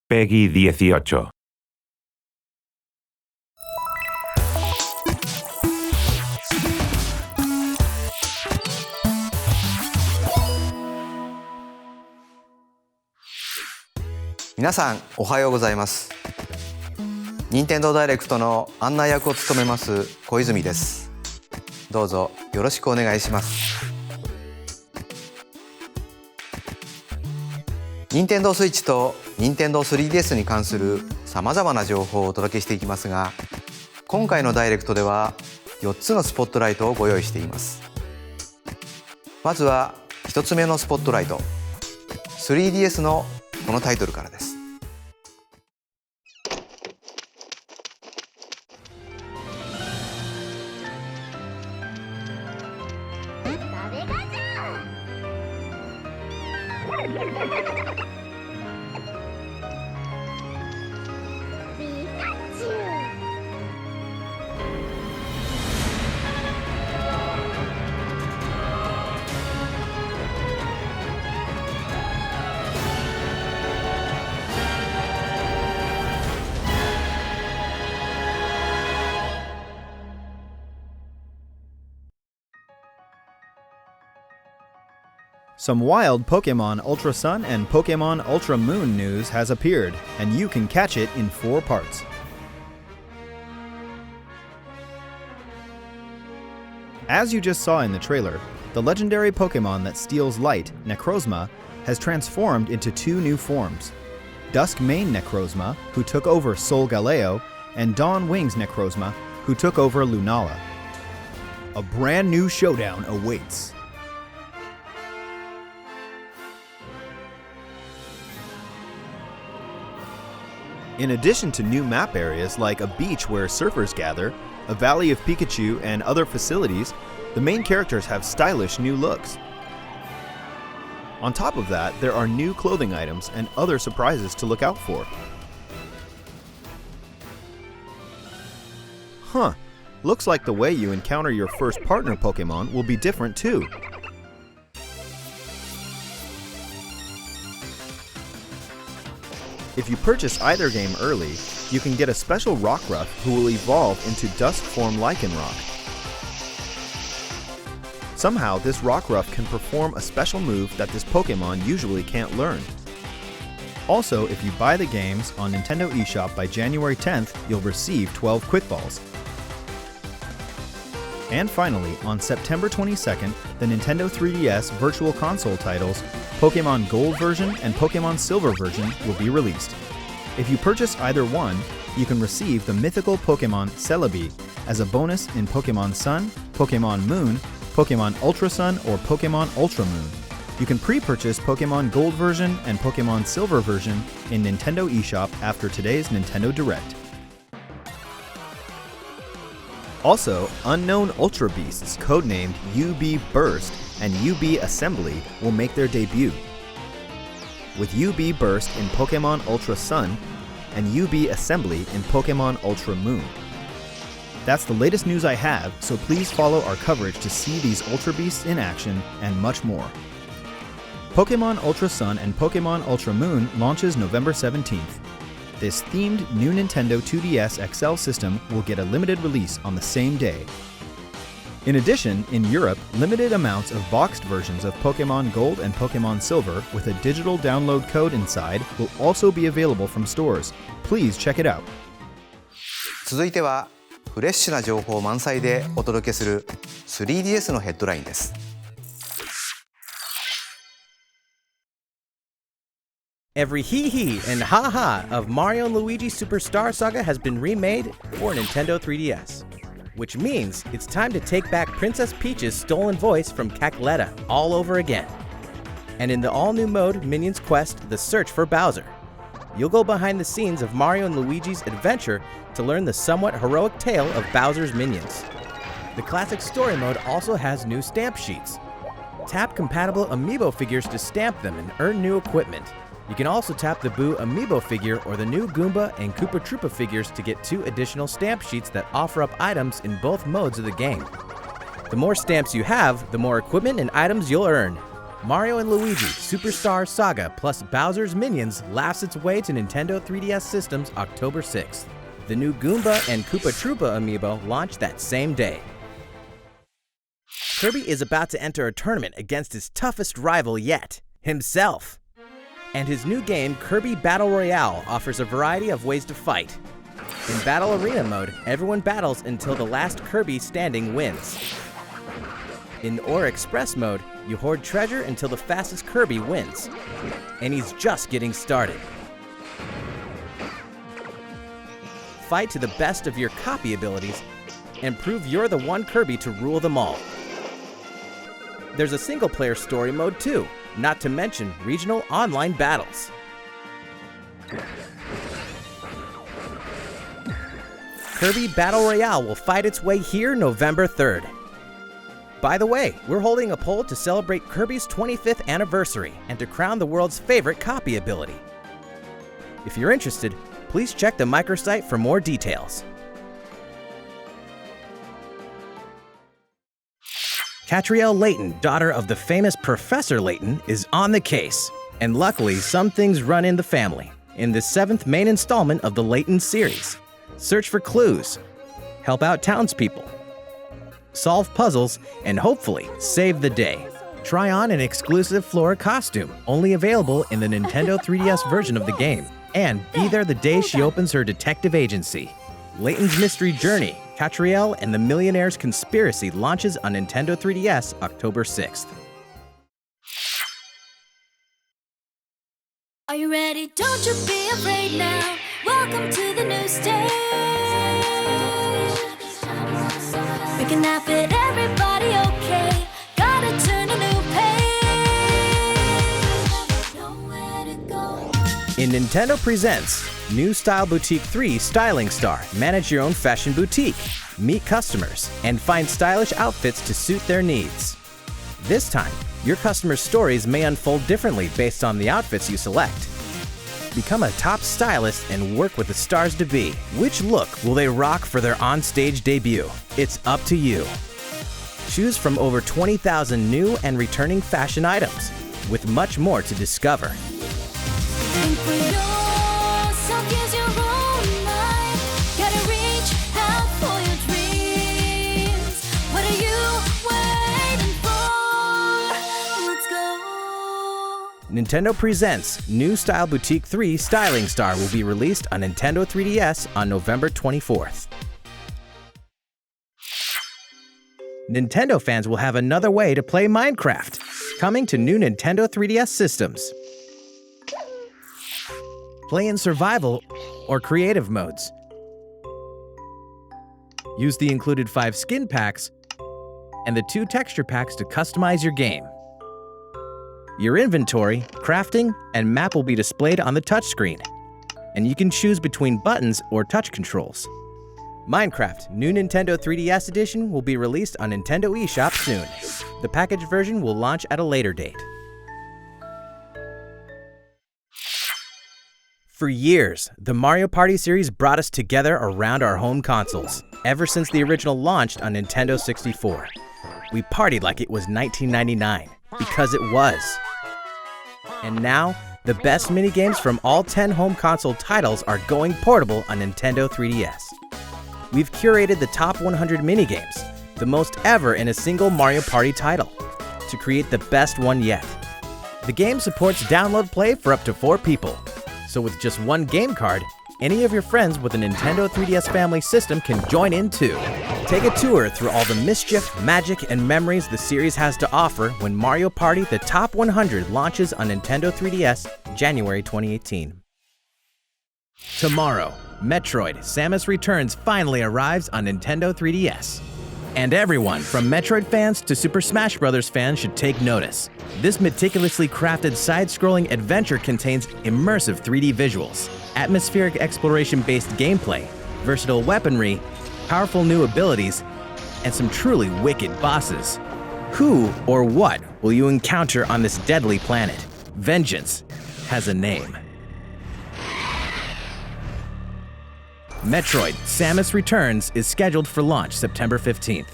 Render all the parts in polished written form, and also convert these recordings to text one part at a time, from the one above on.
Peggy 18.皆さんおはようございます。任天堂ダイレクトの案内役を務めます小泉です。どうぞよろしくお願いします。任天堂スイッチと任天堂 3DS に関するさまざまな情報をお届けしていきますが、今回のダイレクトでは4つのスポットライトをご用意しています。まずは1つ目のスポットライト、 3DS のこのタイトルからです。Some wild Pokemon Ultra Sun and Pokemon Ultra Moon news has appeared, and you can catch it in 4 parts. As you just saw in the trailer, the legendary Pokemon that steals light, Necrozma, has transformed into 2 new forms. Dusk Mane Necrozma, who took over Sol Galeo, and Dawn Wings Necrozma, who took over Lunala. A brand new showdown awaits. In addition to new map areas like a beach where surfers gather, a valley of Pikachu, and other facilities, the main characters have stylish new looks. On top of that, there are new clothing items and other surprises to look out for. Looks like the way you encounter your first partner Pokemon will be different too. If you purchase either game early, you can get a special Rockruff who will evolve into Dusk form Lycanroc. Somehow, this Rockruff can perform a special move that this Pokemon usually can't learn. Also, if you buy the games on Nintendo eShop by January 10th, you'll receive 12 Quick Balls. And finally, on September 22nd, the Nintendo 3DS Virtual Console titles Pokemon Gold version and Pokemon Silver version will be released. If you purchase either one, you can receive the mythical Pokemon Celebi as a bonus in Pokemon Sun, Pokemon Moon, Pokemon Ultra Sun, or Pokemon Ultra Moon. You can pre-purchase Pokemon Gold version and Pokemon Silver version in Nintendo eShop after today's Nintendo Direct. Also, unknown Ultra Beasts codenamed UB Burst and UB Assembly will make their debut, with UB Burst in Pokemon Ultra Sun and UB Assembly in Pokemon Ultra Moon. That's the latest news I have, so please follow our coverage to see these Ultra Beasts in action and much more. Pokemon Ultra Sun and Pokemon Ultra Moon launches November 17th. This themed new Nintendo 2DS XL system will get a limited release on the same day. In addition, in Europe, limited amounts of boxed versions of Pokemon Gold and Pokemon Silver with a digital download code inside will also be available from stores. Please check it out. 続いてはフレッシュな情報満載でお届けする 3DS のヘッドラインです。Every hee-hee and ha-ha of Mario & Luigi Superstar Saga has been remade for Nintendo 3DS. Which means it's time to take back Princess Peach's stolen voice from Cackletta all over again. And in the all-new mode Minions Quest, The Search for Bowser, you'll go behind the scenes of Mario & Luigi's adventure to learn the somewhat heroic tale of Bowser's minions. The classic story mode also has new stamp sheets. Tap compatible Amiibo figures to stamp them and earn new equipment. You can also tap the Boo Amiibo figure or the new Goomba and Koopa Troopa figures to get 2 additional stamp sheets that offer up items in both modes of the game. The more stamps you have, the more equipment and items you'll earn. Mario & Luigi Superstar Saga plus Bowser's Minions laughs its way to Nintendo 3DS systems October 6th. The new Goomba and Koopa Troopa amiibo launched that same day. Kirby is about to enter a tournament against his toughest rival yet, himself. And his new game, Kirby Battle Royale, offers a variety of ways to fight. In Battle Arena mode, everyone battles until the last Kirby standing wins. In Ore Express mode, you hoard treasure until the fastest Kirby wins. And he's just getting started. Fight to the best of your copy abilities and prove you're the one Kirby to rule them all. There's a single-player story mode too, not to mention regional online battles. Kirby Battle Royale will fight its way here November 3rd. By the way, we're holding a poll to celebrate Kirby's 25th anniversary and to crown the world's favorite copy ability. If you're interested, please check the microsite for more details. Catrielle Layton, daughter of the famous Professor Layton, is on the case. And luckily, some things run in the family. In the 7th main installment of the Layton series, search for clues, help out townspeople, solve puzzles, and hopefully save the day. Try on an exclusive Flora costume, only available in the Nintendo 3DS version of the game, and be there the day she opens her detective agency. Layton's Mystery Journey, Catrielle and the Millionaire's Conspiracy launches on Nintendo 3DS October 6th. Are you ready? Don't you be afraid now. Welcome to the new stage. We can laugh at everybody, okay? Gotta turn a new page. Nowhere to go. In Nintendo Presents, New Style Boutique 3 Styling Star. Manage your own fashion boutique, meet customers, and find stylish outfits to suit their needs. This time, your customers' stories may unfold differently based on the outfits you select. Become a top stylist and work with the stars to be. Which look will they rock for their on-stage debut? It's up to you. Choose from over 20,000 new and returning fashion items, with much more to discover. Think for yourself, use your own mind. Gotta reach out for your dreams. What are you waiting for? Let's go. Nintendo Presents New Style Boutique 3 Styling Star will be released on Nintendo 3DS on November 24th. Nintendo fans will have another way to play Minecraft, coming to new Nintendo 3DS systems. Play in survival or creative modes. Use the included 5 skin packs and the 2 texture packs to customize your game. Your inventory, crafting, and map will be displayed on the touchscreen, and you can choose between buttons or touch controls. Minecraft New Nintendo 3DS Edition will be released on Nintendo eShop soon. The packaged version will launch at a later date. For years, the Mario Party series brought us together around our home consoles, ever since the original launched on Nintendo 64. We partied like it was 1999, because it was. And now, the best minigames from all 10 home console titles are going portable on Nintendo 3DS. We've curated the top 100 minigames, the most ever in a single Mario Party title, to create the best one yet. The game supports download play for up to 4 people, so with just 1 game card, any of your friends with a Nintendo 3DS family system can join in too. Take a tour through all the mischief, magic, and memories the series has to offer when Mario Party The Top 100 launches on Nintendo 3DS January 2018. Tomorrow, Metroid: Samus Returns finally arrives on Nintendo 3DS. And everyone, from Metroid fans to Super Smash Bros. Fans, should take notice. This meticulously crafted side-scrolling adventure contains immersive 3D visuals, atmospheric exploration-based gameplay, versatile weaponry, powerful new abilities, and some truly wicked bosses. Who or what will you encounter on this deadly planet? Vengeance has a name. Metroid: Samus Returns is scheduled for launch September 15th.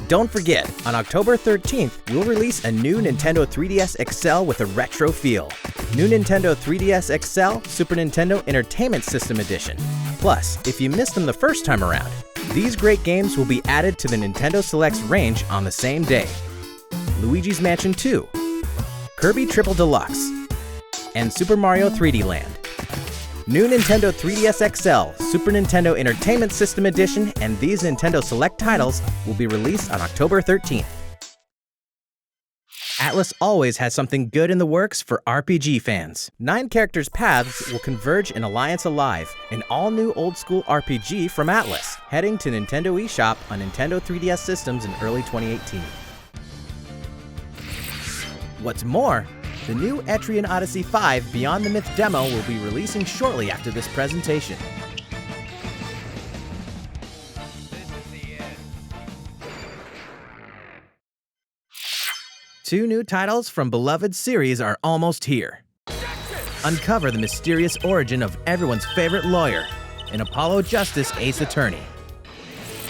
don't forget, on October 13th, we'll release a new Nintendo 3DS XL with a retro feel. New Nintendo 3DS XL Super Nintendo Entertainment System Edition. Plus, if you missed them the first time around, these great games will be added to the Nintendo Selects range on the same day. Luigi's Mansion 2, Kirby Triple Deluxe, and Super Mario 3D Land. New Nintendo 3DS XL, Super Nintendo Entertainment System Edition, and these Nintendo Select titles will be released on October 13th. Atlus always has something good in the works for RPG fans. 9 characters' paths will converge in Alliance Alive, an all-new old-school RPG from Atlus, heading to Nintendo eShop on Nintendo 3DS systems in early 2018. What's more, the new Etrian Odyssey 5 Beyond the Myth demo will be releasing shortly after this presentation. Two new titles from beloved series are almost here. Uncover the mysterious origin of everyone's favorite lawyer, an Apollo Justice Ace Attorney.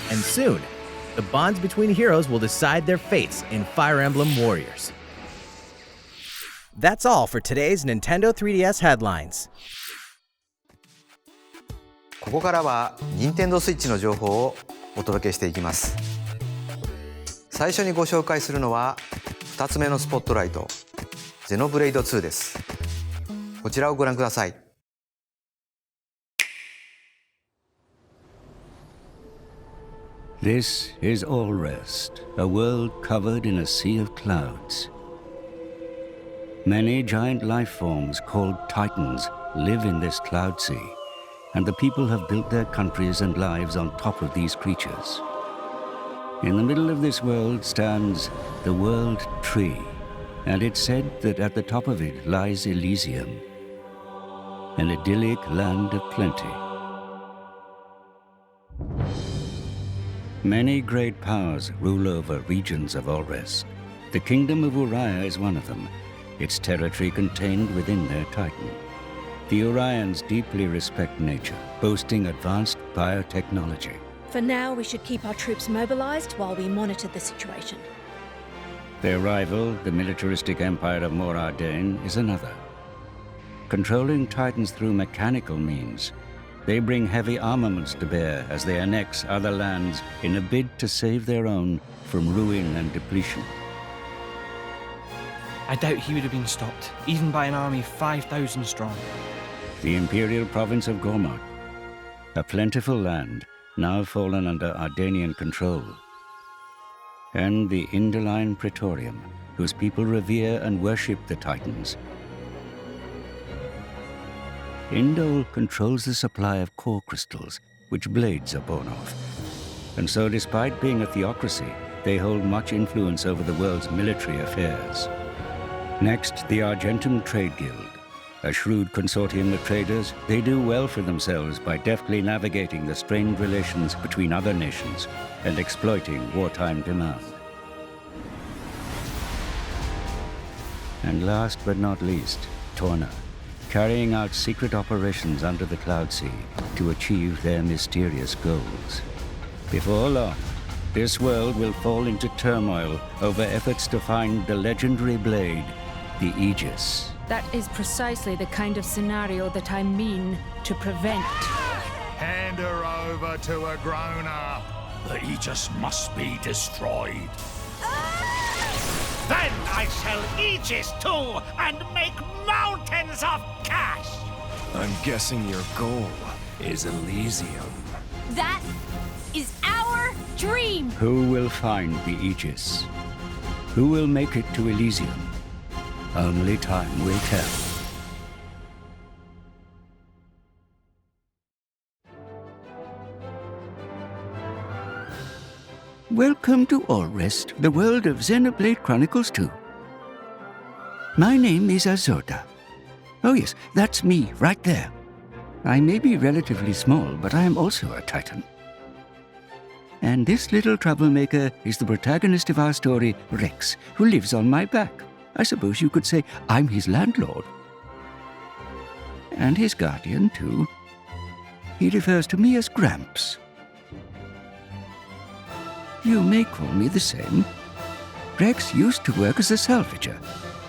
And soon, the bonds between heroes will decide their fates in Fire Emblem Warriors. That's all for today's Nintendo 3DS headlines. ここからは Nintendo Switch の情報をお届けしていきます。最初にご紹介するのは2つ目のスポットライト Xenoblade 2です。こちらをご覧ください。This is All Rest, a world covered in a sea of clouds. Many giant life forms called Titans live in this cloud sea, and the people have built their countries and lives on top of these creatures. In the middle of this world stands the World Tree, and it's said that at the top of it lies Elysium, an idyllic land of plenty. Many great powers rule over regions of All Rest. The kingdom of Uriah is one of them, its territory contained within their Titan. The Urians deeply respect nature, boasting advanced biotechnology. For now, we should keep our troops mobilized while we monitor the situation. Their rival, the militaristic empire of Moradin, is another. Controlling Titans through mechanical means, they bring heavy armaments to bear as they annex other lands in a bid to save their own from ruin and depletion. I doubt he would have been stopped, even by an army 5,000 strong. The imperial province of Gormod, a plentiful land now fallen under Ardanian control. And the Indoline Praetorium, whose people revere and worship the Titans. Indol controls the supply of core crystals, which blades are born of. And so despite being a theocracy, they hold much influence over the world's military affairs. Next, the Argentum Trade Guild. A shrewd consortium of traders, they do well for themselves by deftly navigating the strained relations between other nations and exploiting wartime demand. And last but not least, Torna, carrying out secret operations under the Cloud Sea to achieve their mysterious goals. Before long, this world will fall into turmoil over efforts to find the legendary blade, the Aegis. That is precisely the kind of scenario that I mean to prevent. Hand her over to a grown-up. The Aegis must be destroyed. Then I shall Aegis too and make mountains of cash. I'm guessing your goal is Elysium. That is our dream! Who will find the Aegis? Who will make it to Elysium? Only time will tell. Welcome to All Rest, the world of Xenoblade Chronicles 2. My name is Azorda. Oh yes, that's me, right there. I may be relatively small, but I am also a Titan. And this little troublemaker is the protagonist of our story, Rex, who lives on my back. I suppose you could say I'm his landlord. And his guardian, too. He refers to me as Gramps. You may call me the same. Rex used to work as a salvager,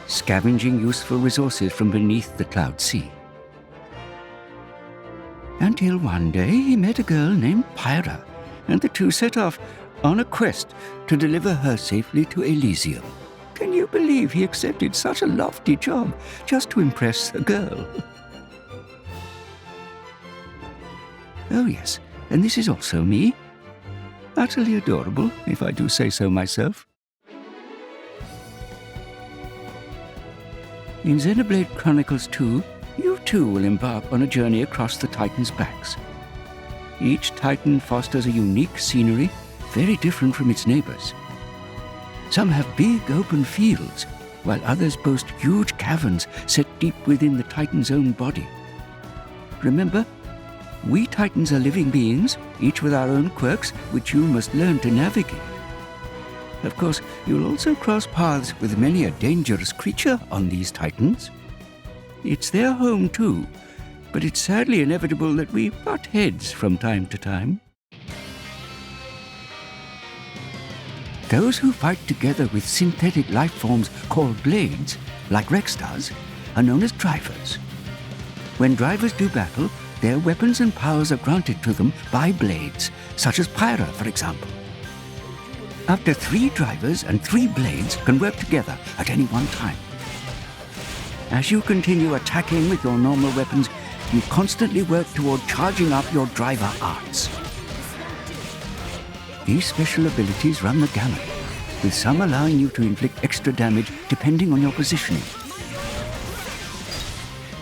scavenging useful resources from beneath the cloud sea. Until one day he met a girl named Pyra, and the two set off on a quest to deliver her safely to Elysium. Can you believe he accepted such a lofty job just to impress a girl? Oh yes, and this is also me. Utterly adorable, if I do say so myself. In Xenoblade Chronicles 2, you too will embark on a journey across the Titans' backs. Each Titan fosters a unique scenery, very different from its neighbors. Some have big open fields, while others boast huge caverns set deep within the Titan's own body. Remember, we Titans are living beings, each with our own quirks, which you must learn to navigate. Of course, you'll also cross paths with many a dangerous creature on these Titans. It's their home too, but it's sadly inevitable that we butt heads from time to time. Those who fight together with synthetic life forms called blades, like Rex does, are known as drivers. When drivers do battle, their weapons and powers are granted to them by blades, such as Pyra, for example. Up to 3 drivers and 3 blades can work together at any one time. As you continue attacking with your normal weapons, you constantly work toward charging up your driver arts. These special abilities run the gamut, with some allowing you to inflict extra damage depending on your positioning,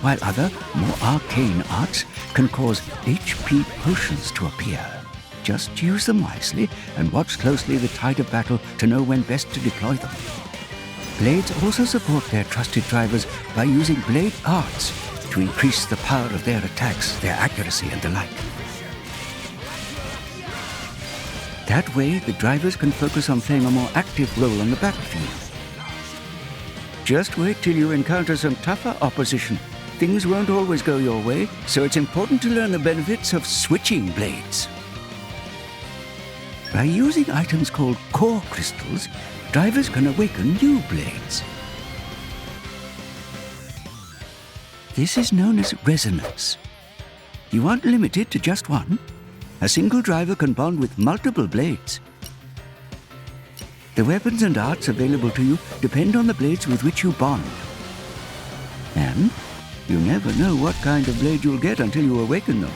while other, more arcane arts can cause HP potions to appear. Just use them wisely and watch closely the tide of battle to know when best to deploy them. Blades also support their trusted drivers by using blade arts to increase the power of their attacks, their accuracy, and the like. That way, the drivers can focus on playing a more active role on the battlefield. Just wait till you encounter some tougher opposition. Things won't always go your way, so it's important to learn the benefits of switching blades. By using items called core crystals, drivers can awaken new blades. This is known as resonance. You aren't limited to just one. A single driver can bond with multiple blades. The weapons and arts available to you depend on the blades with which you bond. And you never know what kind of blade you'll get until you awaken them.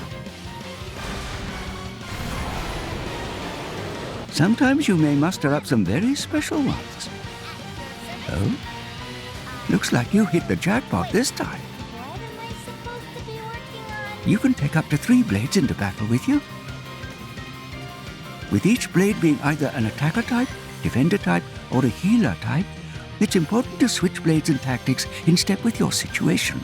Sometimes you may muster up some very special ones. Oh? Looks like you hit the jackpot this time. You can take up to 3 blades into battle with you. With each blade being either an attacker type, defender type, or a healer type, it's important to switch blades and tactics in step with your situation.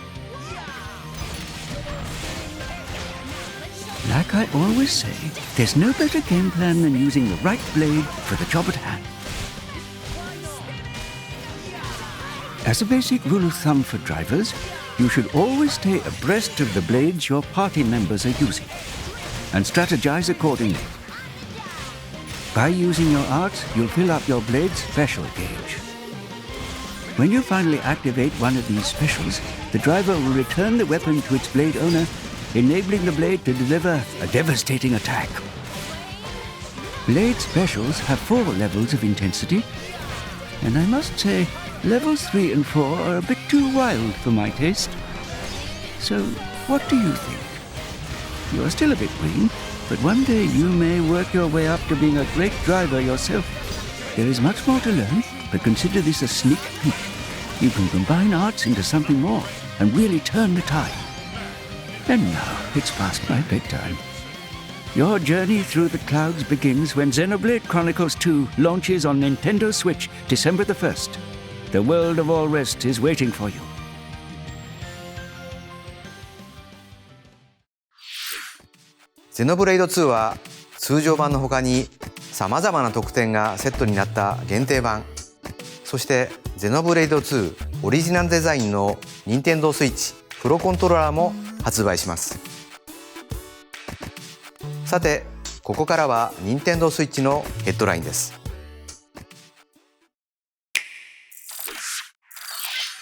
Like I always say, there's no better game plan than using the right blade for the job at hand. As a basic rule of thumb for drivers, you should always stay abreast of the blades your party members are using, and strategize accordingly. By using your arts, you'll fill up your blade's special gauge. When you finally activate one of these specials, the driver will return the weapon to its blade owner, enabling the blade to deliver a devastating attack. Blade specials have 4 levels of intensity, and I must say, levels 3 and 4 are a bit too wild for my taste. So, what do you think? You are still a bit green, but one day you may work your way up to being a great driver yourself. There is much more to learn, but consider this a sneak peek. You can combine arts into something more and really turn the tide. And now it's past my bedtime. Your journey through the clouds begins when Xenoblade Chronicles 2 launches on Nintendo Switch December the 1st. The world of all rest is waiting for you. ゼノブレイド2は通常版の他にさまざまな特典がセットになった限定版、そしてゼノブレイド2オリジナルデザインの Nintendo Switch プロコントローラーも発売します。さてここからは任天堂スイッチのヘッドラインです。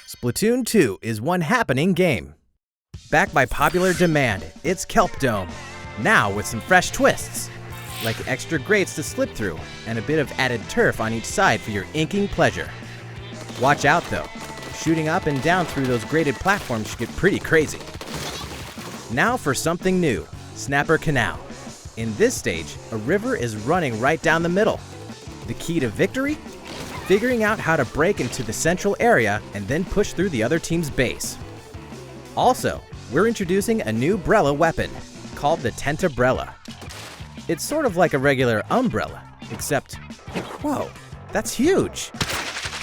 Splatoon 2 is one happening game. Backed by popular demand, it's Kelp Dome, now with some fresh twists, like extra grates to slip through and a bit of added turf on each side for your inking pleasure. Watch out though, shooting up and down through those graded platforms should get pretty crazy. Now for something new, Snapper Canal. In this stage, a river is running right down the middle. The key to victory? Figuring out how to break into the central area and then push through the other team's base. Also, we're introducing a new Brella weapon, called the Tentabrella. It's sort of like a regular umbrella, except, whoa, that's huge!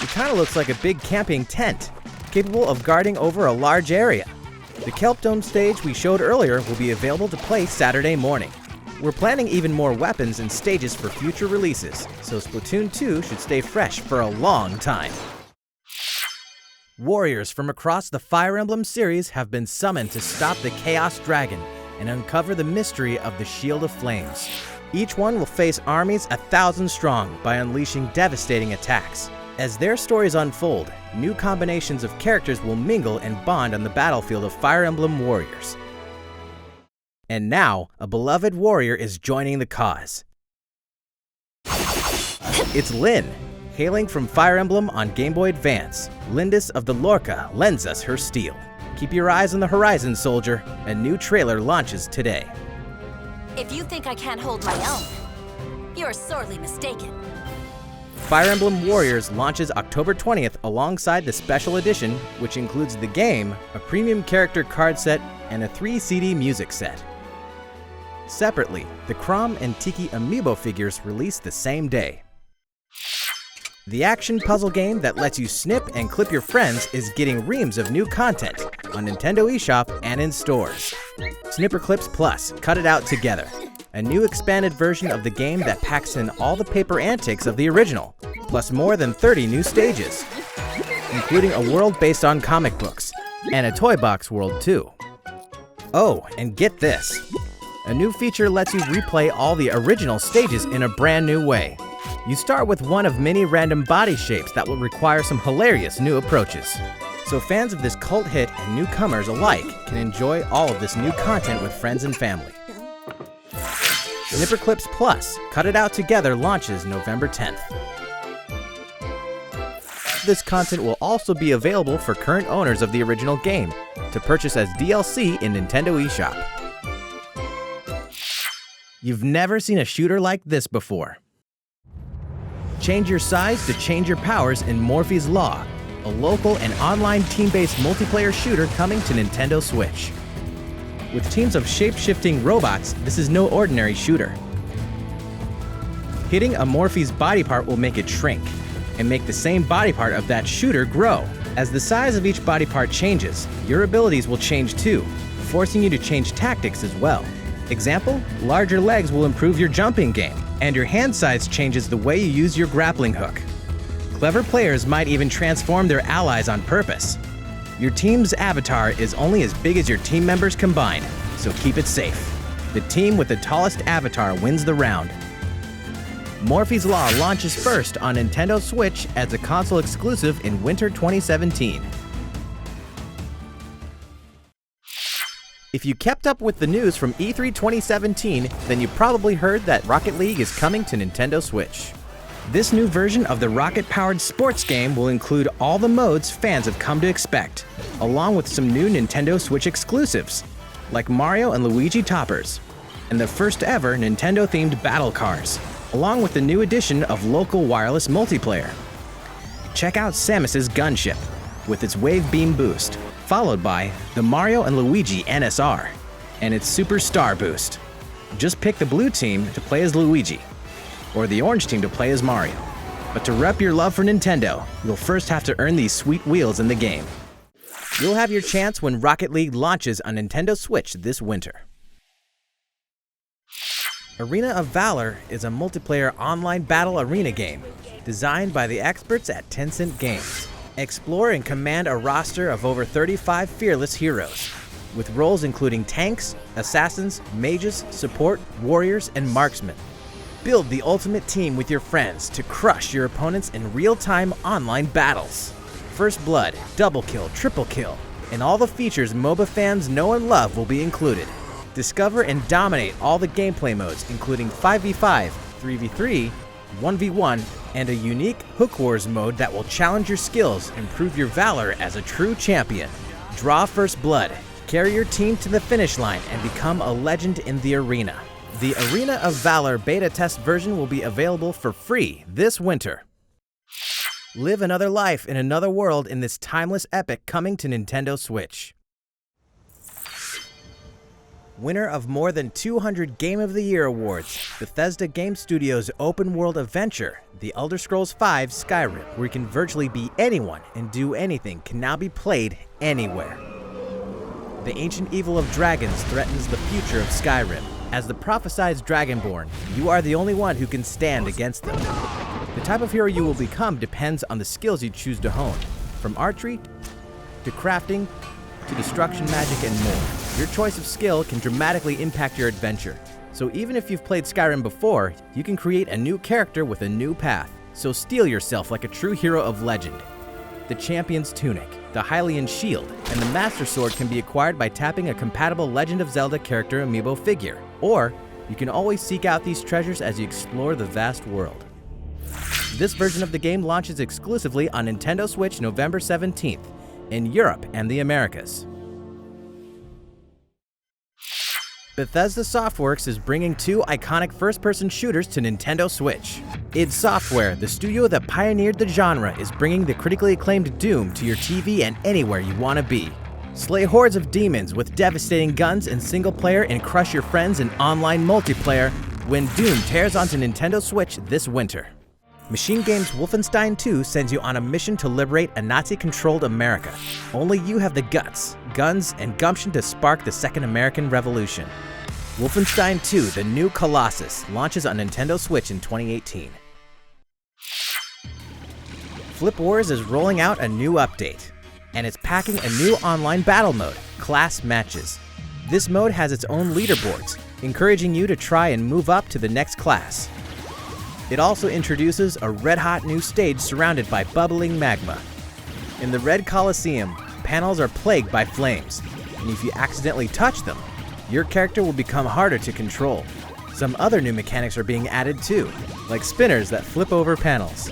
It kind of looks like a big camping tent, capable of guarding over a large area. The Kelp Dome stage we showed earlier will be available to play Saturday morning. We're planning even more weapons and stages for future releases, so Splatoon 2 should stay fresh for a long time. Warriors from across the Fire Emblem series have been summoned to stop the Chaos Dragon and uncover the mystery of the Shield of Flames. Each one will face armies 1,000 strong by unleashing devastating attacks. As their stories unfold, new combinations of characters will mingle and bond on the battlefield of Fire Emblem Warriors. And now, a beloved warrior is joining the cause. It's Lyn. Hailing from Fire Emblem on Game Boy Advance, Lindis of the Lorca lends us her steel. Keep your eyes on the horizon, soldier. A new trailer launches today. If you think I can't hold my own, you're sorely mistaken. Fire Emblem Warriors launches October 20th alongside the special edition, which includes the game, a premium character card set, and a 3-CD music set. Separately, the Chrom and Tiki Amiibo figures release the same day. The action puzzle game that lets you snip and clip your friends is getting reams of new content on Nintendo eShop and in stores. Snipper Clips Plus, cut it out together. A new expanded version of the game that packs in all the paper antics of the original, plus more than 30 new stages, including a world based on comic books, and a toy box world too. Oh, and get this. A new feature lets you replay all the original stages in a brand new way. You start with one of many random body shapes that will require some hilarious new approaches. So fans of this cult hit and newcomers alike can enjoy all of this new content with friends and family. Snipper Clips Plus, Cut It Out Together launches November 10th. This content will also be available for current owners of the original game to purchase as DLC in Nintendo eShop. You've never seen a shooter like this before. Change your size to change your powers in Morphe's Law, a local and online team-based multiplayer shooter coming to Nintendo Switch. With teams of shape-shifting robots, this is no ordinary shooter. Hitting a Morphe's body part will make it shrink, and make the same body part of that shooter grow. As the size of each body part changes, your abilities will change too, forcing you to change tactics as well. Example, larger legs will improve your jumping game, and your hand size changes the way you use your grappling hook. Clever players might even transform their allies on purpose. Your team's avatar is only as big as your team members combined, so keep it safe. The team with the tallest avatar wins the round. Morphe's Law launches first on Nintendo Switch as a console exclusive in winter 2017. If you kept up with the news from E3 2017, then you probably heard that Rocket League is coming to Nintendo Switch. This new version of the rocket-powered sports game will include all the modes fans have come to expect, along with some new Nintendo Switch exclusives, like Mario and Luigi toppers, and the first ever Nintendo-themed battle cars, along with the new addition of local wireless multiplayer. Check out Samus's gunship, with its wave beam boost, followed by the Mario and Luigi NSR, and its Super Star boost. Just pick the blue team to play as Luigi, or the orange team to play as Mario. But to rep your love for Nintendo, you'll first have to earn these sweet wheels in the game. You'll have your chance when Rocket League launches on Nintendo Switch this winter. Arena of Valor is a multiplayer online battle arena game designed by the experts at Tencent Games. Explore and command a roster of over 35 fearless heroes. with roles including tanks, assassins, mages, support, warriors, and marksmen. Build the ultimate team with your friends to crush your opponents in real-time online battles. First blood, double kill, triple kill, and all the features MOBA fans know and love will be included. Discover and dominate all the gameplay modes, including 5v5, 3v3, 1v1, and a unique Hook Wars mode that will challenge your skills and prove your valor as a true champion. Draw first blood, carry your team to the finish line, and become a legend in the arena. The Arena of Valor beta test version will be available for free this winter. Live another life in another world in this timeless epic coming to Nintendo Switch. Winner of more than 200 Game of the Year awards, Bethesda Game Studios' open-world adventure, The Elder Scrolls V: Skyrim, where you can virtually be anyone and do anything, can now be played anywhere. The ancient evil of dragons threatens the future of Skyrim. As the prophesied Dragonborn, you are the only one who can stand against them. The type of hero you will become depends on the skills you choose to hone, from archery to crafting to destruction magic and more. Your choice of skill can dramatically impact your adventure. So even if you've played Skyrim before, you can create a new character with a new path. So steel yourself like a true hero of legend. The Champion's Tunic, the Hylian Shield, and the Master Sword can be acquired by tapping a compatible Legend of Zelda character amiibo figure. Or, you can always seek out these treasures as you explore the vast world. This version of the game launches exclusively on Nintendo Switch November 17th, in Europe and the Americas. Bethesda Softworks is bringing two iconic first-person shooters to Nintendo Switch. id Software, the studio that pioneered the genre, is bringing the critically acclaimed Doom to your TV and anywhere you want to be. Slay hordes of demons with devastating guns in single-player and crush your friends in online multiplayer when Doom tears onto Nintendo Switch this winter. Machine Games' Wolfenstein 2 sends you on a mission to liberate a Nazi-controlled America. Only you have the guts, guns, and gumption to spark the Second American Revolution. Wolfenstein 2: The New Colossus launches on Nintendo Switch in 2018. Flip Wars is rolling out a new update, and it's packing a new online battle mode, Class Matches. This mode has its own leaderboards, encouraging you to try and move up to the next class. It also introduces a red-hot new stage surrounded by bubbling magma. In the Red Coliseum, panels are plagued by flames, and if you accidentally touch them, your character will become harder to control. Some other new mechanics are being added too, like spinners that flip over panels.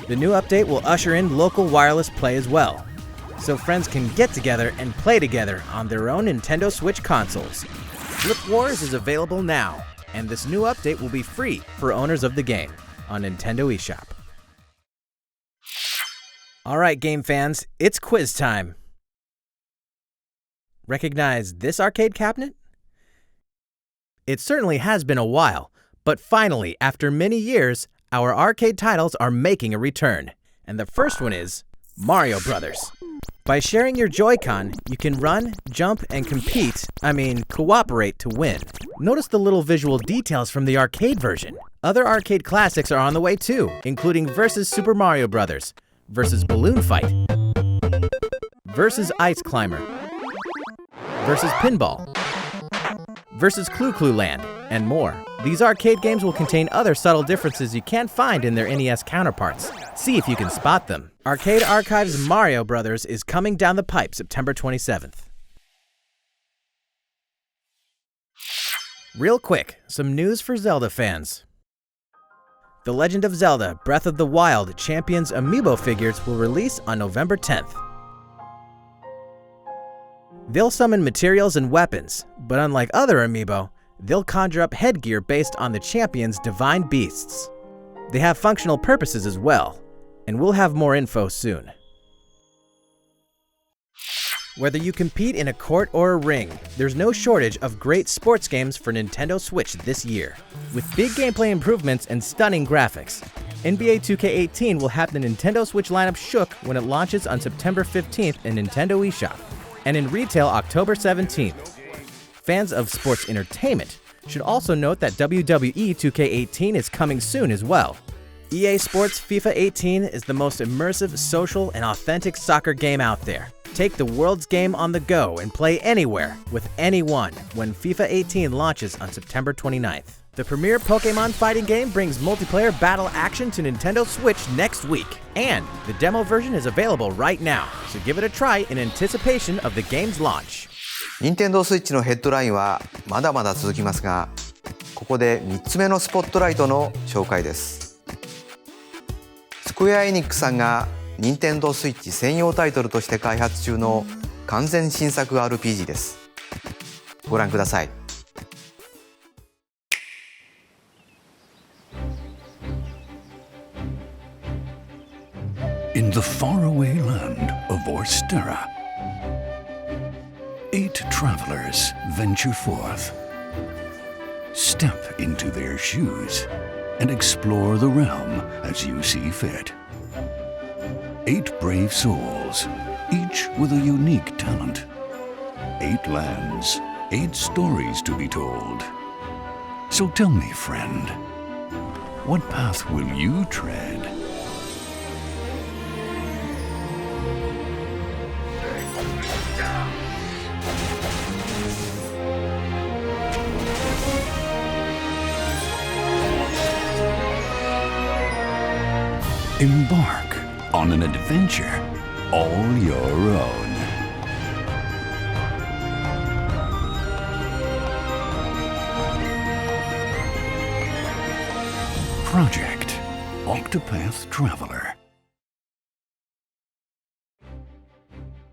The new update will usher in local wireless play as well, so friends can get together and play together on their own Nintendo Switch consoles. Flip Wars is available now, and this new update will be free for owners of the game on Nintendo eShop. Alright game fans, it's quiz time. Recognize this arcade cabinet? It certainly has been a while, but finally, after many years, our arcade titles are making a return. And the first one is Mario Brothers. By sharing your Joy-Con, you can run, jump, and cooperate to win. Notice the little visual details from the arcade version. Other arcade classics are on the way too, including Versus Super Mario Brothers, Versus Balloon Fight, Versus Ice Climber, Versus Pinball, Versus Clu Clu Land, and more. These arcade games will contain other subtle differences you can't find in their NES counterparts. See if you can spot them. Arcade Archive's Mario Brothers is coming down the pipe September 27th. Real quick, some news for Zelda fans. The Legend of Zelda: Breath of the Wild Champions Amiibo figures will release on November 10th. They'll summon materials and weapons, but unlike other Amiibo, they'll conjure up headgear based on the champion's divine beasts. They have functional purposes as well, and we'll have more info soon. Whether you compete in a court or a ring, there's no shortage of great sports games for Nintendo Switch this year. With big gameplay improvements and stunning graphics, NBA 2K18 will have the Nintendo Switch lineup shook when it launches on September 15th in Nintendo eShop, and in retail October 17th. Fans of sports entertainment should also note that WWE 2K18 is coming soon as well. EA Sports FIFA 18 is the most immersive, social, and authentic soccer game out there. Take the world's game on the go and play anywhere with anyone when FIFA 18 launches on September 29th. The premier Pokemon fighting game brings multiplayer battle action to Nintendo Switch next week, and the demo version is available right now, so give it a try in anticipation of the game's launch. Nintendo Switch のヘッドラインはまだまだ続きますが、ここで3つ目のスポットライトの紹介です。スクエアエニックさんが Nintendo Switch 専用タイトルとして開発中の完全新作 RPG です。ご覧ください。In the faraway land of Orstera, 8 travelers venture forth. Step into their shoes and explore the realm as you see fit. 8 brave souls, each with a unique talent. 8 lands, 8 stories to be told. So tell me, friend, what path will you tread? Embark on an adventure all your own. Project Octopath Traveler.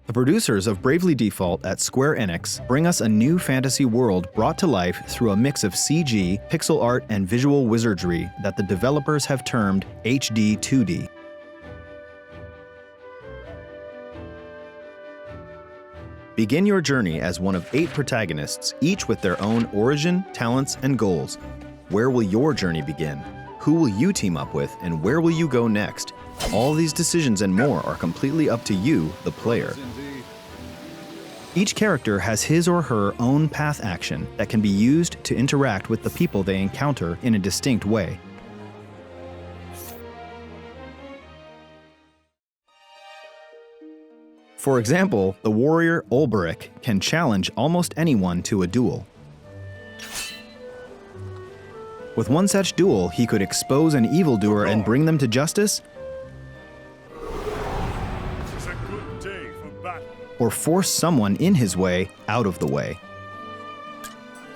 The producers of Bravely Default at Square Enix bring us a new fantasy world brought to life through a mix of CG, pixel art, and visual wizardry that the developers have termed HD 2D. Begin your journey as one of 8 protagonists, each with their own origin, talents, and goals. Where will your journey begin? Who will you team up with, and where will you go next? All these decisions and more are completely up to you, the player. Each character has his or her own path action that can be used to interact with the people they encounter in a distinct way. For example, the warrior Olberic can challenge almost anyone to a duel. With one such duel, he could expose an evildoer and bring them to justice, or force someone in his way out of the way.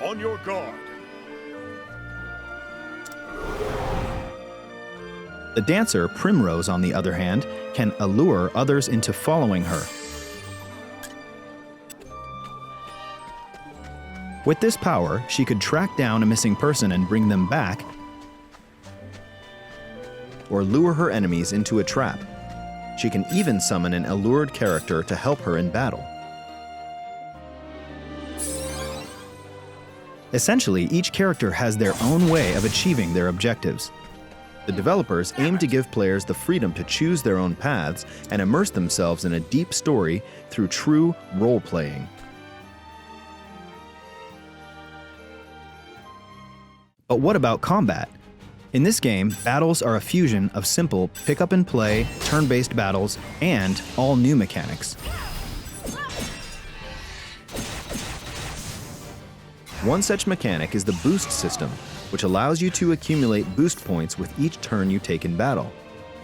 On your guard. The dancer Primrose, on the other hand, can allure others into following her. With this power, she could track down a missing person and bring them back, or lure her enemies into a trap. She can even summon an allured character to help her in battle. Essentially, each character has their own way of achieving their objectives. The developers aim to give players the freedom to choose their own paths and immerse themselves in a deep story through true role-playing. But what about combat? In this game, battles are a fusion of simple pick-up-and-play, turn-based battles, and all new mechanics. One such mechanic is the boost system, which allows you to accumulate boost points with each turn you take in battle.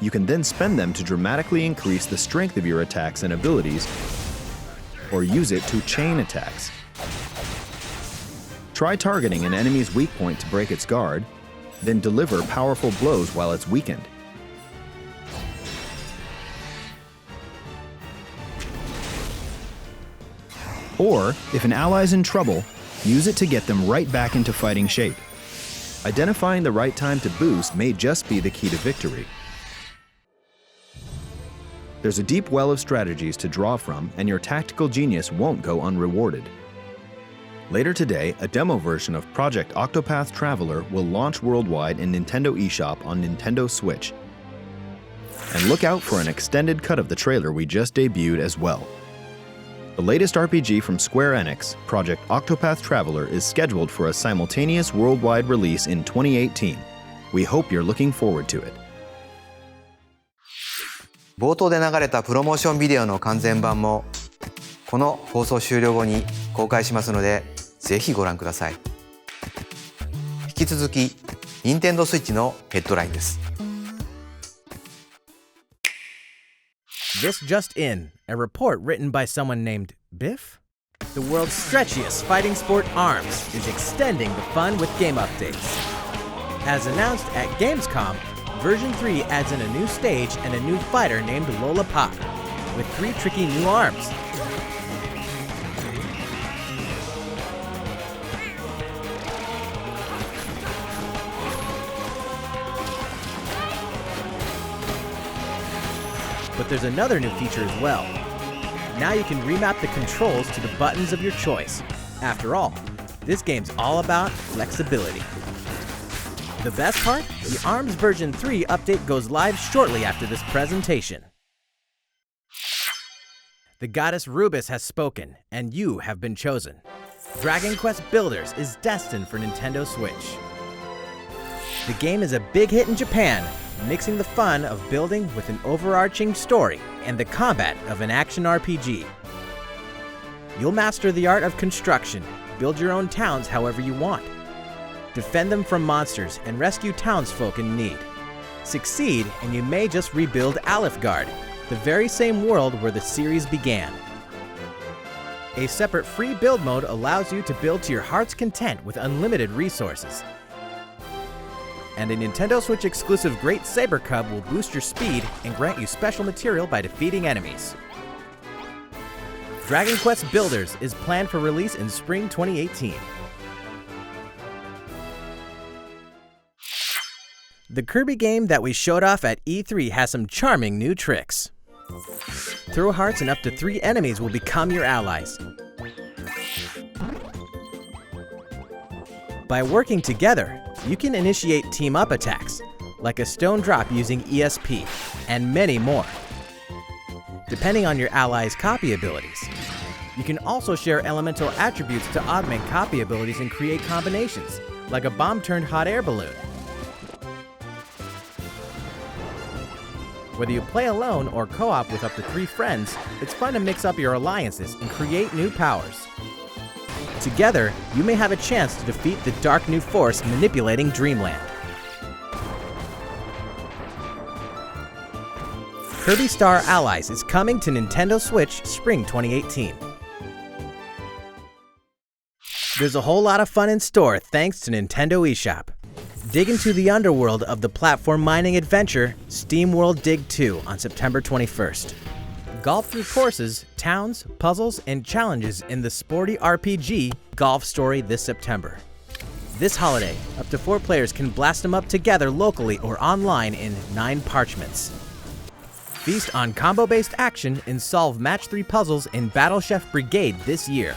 You can then spend them to dramatically increase the strength of your attacks and abilities, or use it to chain attacks. Try targeting an enemy's weak point to break its guard, then deliver powerful blows while it's weakened. Or, if an ally's in trouble, use it to get them right back into fighting shape. Identifying the right time to boost may just be the key to victory. There's a deep well of strategies to draw from, and your tactical genius won't go unrewarded. Later today, a demo version of Project Octopath Traveler will launch worldwide in Nintendo eShop on Nintendo Switch. And look out for an extended cut of the trailer we just debuted as well. The latest RPG from Square Enix, Project Octopath Traveler, is scheduled for a simultaneous worldwide release in 2018. We hope you're looking forward to it. 冒頭で流れたプロモーションビデオの完全版もこの放送終了後に公開しますので、ぜひご覧ください。引き続き、Nintendo Switch のヘッドラインです。This just in, a report written by someone named Biff? The world's stretchiest fighting sport ARMS is extending the fun with game updates. As announced at Gamescom, version 3 adds in a new stage and a new fighter named Lola Pop, with 3 tricky new arms. But there's another new feature as well. Now you can remap the controls to the buttons of your choice. After all, this game's all about flexibility. The best part? The ARMS version 3 update goes live shortly after this presentation. The goddess Rubis has spoken, and you have been chosen. Dragon Quest Builders is destined for Nintendo Switch. The game is a big hit in Japan, mixing the fun of building with an overarching story and the combat of an action RPG. You'll master the art of construction, build your own towns however you want, defend them from monsters, and rescue townsfolk in need. Succeed, and you may just rebuild Alifgard, the very same world where the series began. A separate free build mode allows you to build to your heart's content with unlimited resources. And a Nintendo Switch exclusive Great Saber Cub will boost your speed and grant you special material by defeating enemies. Dragon Quest Builders is planned for release in spring 2018. The Kirby game that we showed off at E3 has some charming new tricks. Throw hearts and up to 3 enemies will become your allies. By working together, you can initiate team-up attacks, like a stone drop using ESP, and many more. Depending on your allies' copy abilities. You can also share elemental attributes to augment copy abilities and create combinations, like a bomb-turned hot air balloon. Whether you play alone or co-op with up to 3 friends, it's fun to mix up your alliances and create new powers. Together, you may have a chance to defeat the dark new force manipulating Dreamland. Kirby Star Allies is coming to Nintendo Switch spring 2018. There's a whole lot of fun in store thanks to Nintendo eShop. Dig into the underworld of the platform mining adventure SteamWorld Dig 2 on September 21st. Golf through courses, towns, puzzles, and challenges in the sporty RPG Golf Story this September. This holiday, up to 4 players can blast them up together locally or online in 9 parchments. Feast on combo-based action and solve match 3 puzzles in Battle Chef Brigade this year.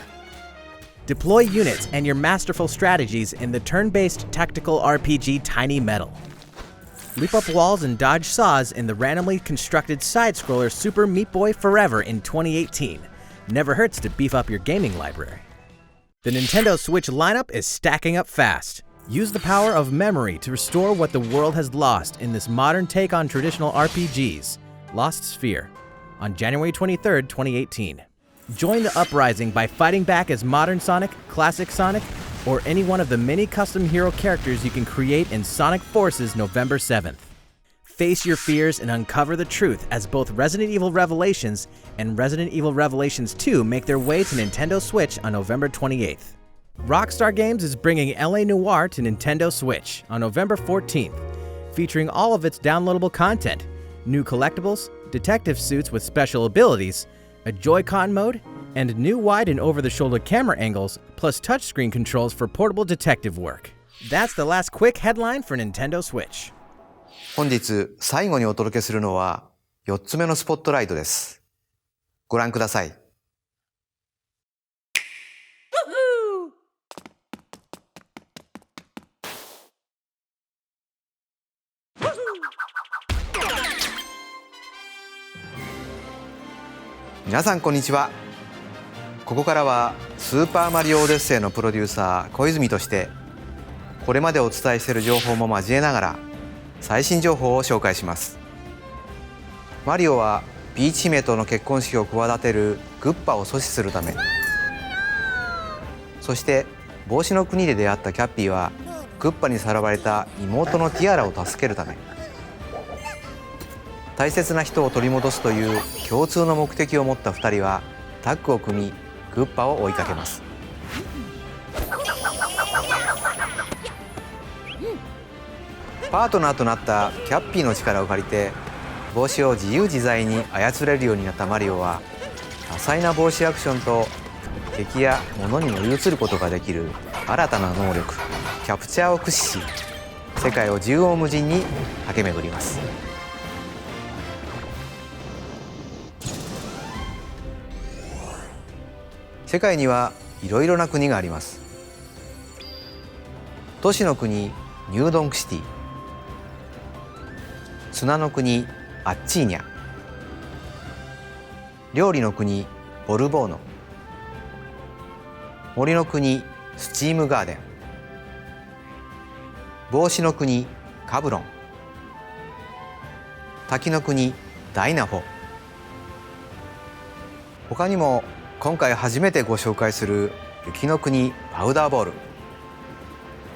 Deploy units and your masterful strategies in the turn-based tactical RPG Tiny Metal. Leap up walls and dodge saws in the randomly constructed side-scroller Super Meat Boy Forever in 2018. Never hurts to beef up your gaming library. The Nintendo Switch lineup is stacking up fast. Use the power of memory to restore what the world has lost in this modern take on traditional RPGs, Lost Sphere, on January 23rd, 2018. Join the uprising by fighting back as Modern Sonic, Classic Sonic, or any one of the many custom hero characters you can create in Sonic Forces November 7th. Face your fears and uncover the truth as both Resident Evil Revelations and Resident Evil Revelations 2 make their way to Nintendo Switch on November 28th. Rockstar Games is bringing LA Noire to Nintendo Switch on November 14th, featuring all of its downloadable content, new collectibles, detective suits with special abilities, a Joy-Con mode, and new wide and over-the-shoulder camera angles, plus touchscreen controls for portable detective work. That's the last quick headline for Nintendo Switch. 本日最後にお届けするのは4つ目のスポットライトです。ご覧ください。皆さんこんにちは。ここからはスーパーマリオオデッセイのプロデューサー小泉としてこれまでお伝えしている情報も交えながら最新情報を紹介します。マリオはピーチ姫との結婚式を企てるグッパを阻止するため、そして帽子の国で出会ったキャッピーはグッパにさらわれた妹のティアラを助けるため、大切な人を取り戻すという共通の目的を持った2人はタッグを組みグッパを追いかけます。パートナーとなったキャッピーの力を借りて帽子を自由自在に操れるようになったマリオは、多彩な帽子アクションと敵や物に乗り移ることができる新たな能力キャプチャーを駆使し、世界を縦横無尽に駆け巡ります。世界にはいろいろな国があります。都市の国ニュードンクシティ、砂の国アッチーニャ、料理の国ボルボーノ、森の国スチームガーデン、帽子の国カブロン、滝の国ダイナフォ。他にも今回初めてご紹介する雪の国パウダーボール、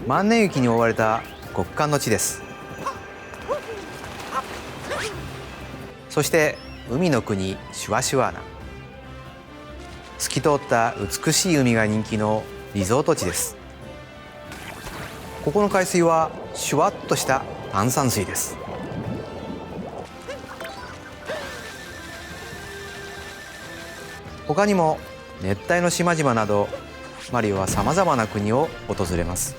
万年雪に覆われた極寒の地です。そして海の国シュワシュワーナ、透き通った美しい海が人気のリゾート地です。ここの海水はシュワッとした炭酸水です。他にも熱帯の島々などマリオはさまざまな国を訪れます。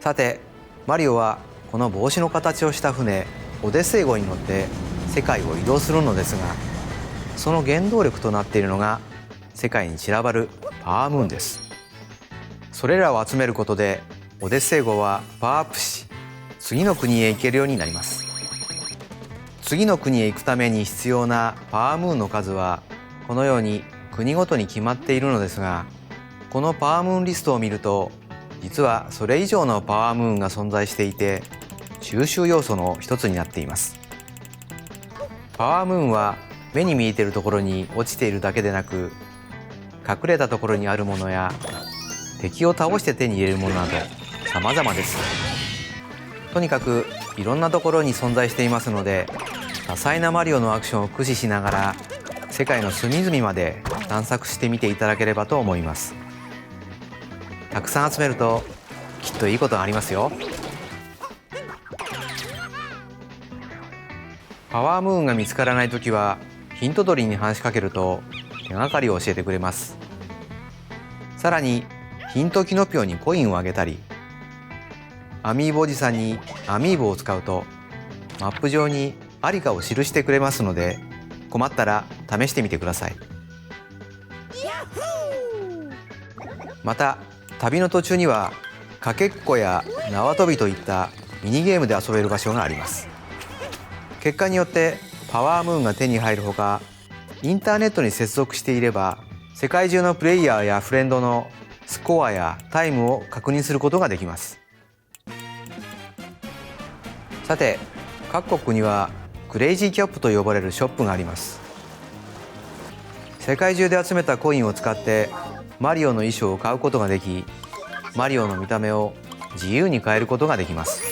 さてマリオはこの帽子の形をした船オデッセイ号に乗って世界を移動するのですが、その原動力となっているのが世界に散らばるパワームーンです。それらを集めることでオデッセイ号はパワーアップし、次の国へ行けるようになります。次の国へ行くために必要なパワームーンの数はこのように国ごとに決まっているのですが、このパワームーンリストを見ると実はそれ以上のパワームーンが存在していて、収集要素の一つになっています。パワームーンは目に見えているところに落ちているだけでなく、隠れたところにあるものや敵を倒して手に入れるものなど様々です。とにかくいろんなところに存在していますので、多彩なマリオのアクションを駆使しながら世界の隅々まで探索してみていただければと思います。たくさん集めるときっといいことがありますよ。パワームーンが見つからないときはヒント取りに話しかけると手がかりを教えてくれます。さらにヒントキノピオにコインをあげたり、アミーボおじさんにアミーボを使うとマップ上にありかを記してくれますので、困ったら試してみてください。また旅の途中にはかけっこや縄跳びといったミニゲームで遊べる場所があります。結果によってパワームーンが手に入るほか、インターネットに接続していれば世界中のプレイヤーやフレンドのスコアやタイムを確認することができます。さて各国にはクレイジーキャップと呼ばれるショップがあります。世界中で集めたコインを使ってマリオの衣装を買うことができ、マリオの見た目を自由に変えることができます。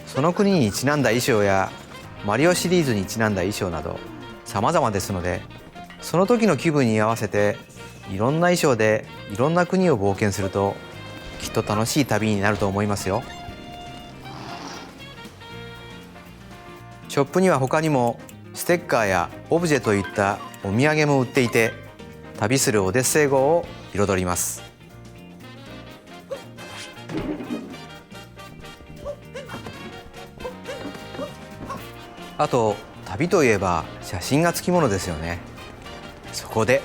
その国にちなんだ衣装やマリオシリーズにちなんだ衣装など様々ですので、その時の気分に合わせていろんな衣装でいろんな国を冒険するときっと楽しい旅になると思いますよ。ショップには他にもステッカーやオブジェといったお土産も売っていて、旅するオデッセイ号を彩ります。あと旅といえば写真がつきものですよね。そこで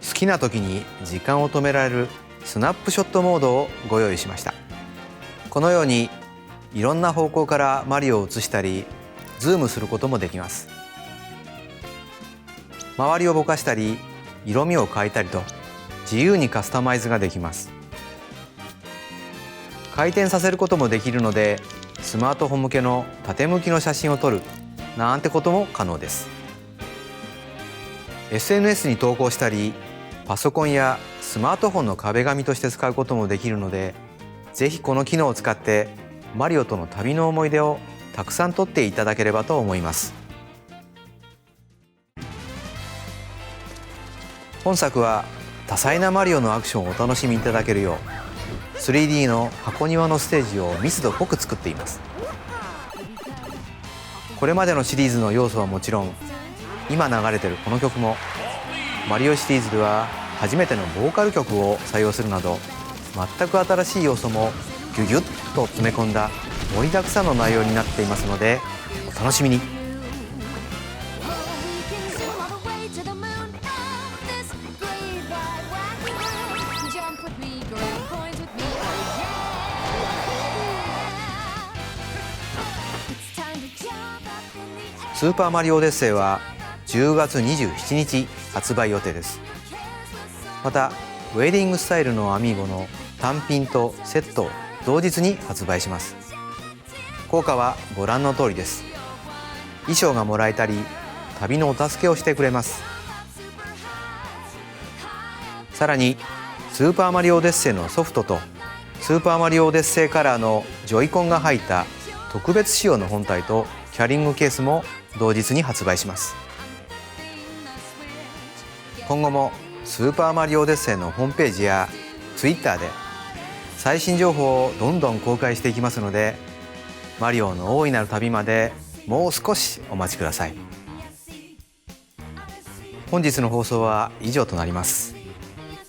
好きな時に時間を止められるスナップショットモードをご用意しました。このようにいろんな方向からマリオを映したりズームすることもできます。周りをぼかしたり色味を変えたりと自由にカスタマイズができます。回転させることもできるのでスマートフォン向けの縦向きの写真を撮るなんてことも可能です。 SNS に投稿したり、パソコンやスマートフォンの壁紙として使うこともできるので、ぜひこの機能を使ってマリオとの旅の思い出をたくさん撮っていただければと思います。本作は多彩なマリオのアクションをお楽しみいただけるよう 3D の箱庭のステージを密度濃く作っています。これまでのシリーズの要素はもちろん、今流れているこの曲もマリオシリーズでは初めてのボーカル曲を採用するなど、全く新しい要素もギュギュッと詰め込んだ盛りだくさんの内容になっていますので、お楽しみに。スーパーマリオオデッセイは10月27日発売予定です。またウェディングスタイルのアミーボの単品とセットを同日に発売します。効果はご覧の通りです。衣装がもらえたり、旅のお助けをしてくれます。さらにスーパーマリオオデッセイのソフトとスーパーマリオオデッセイカラーのジョイコンが入った特別仕様の本体とキャリングケースも同日に発売します。今後もスーパーマリオオデッセイのホームページや Twitter で最新情報をどんどん公開していきますので、マリオの大いなる旅までもう少しお待ちください。本日の放送は以上となります。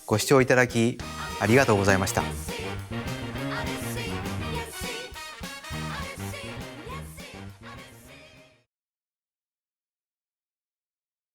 ご視聴いただきありがとうございました。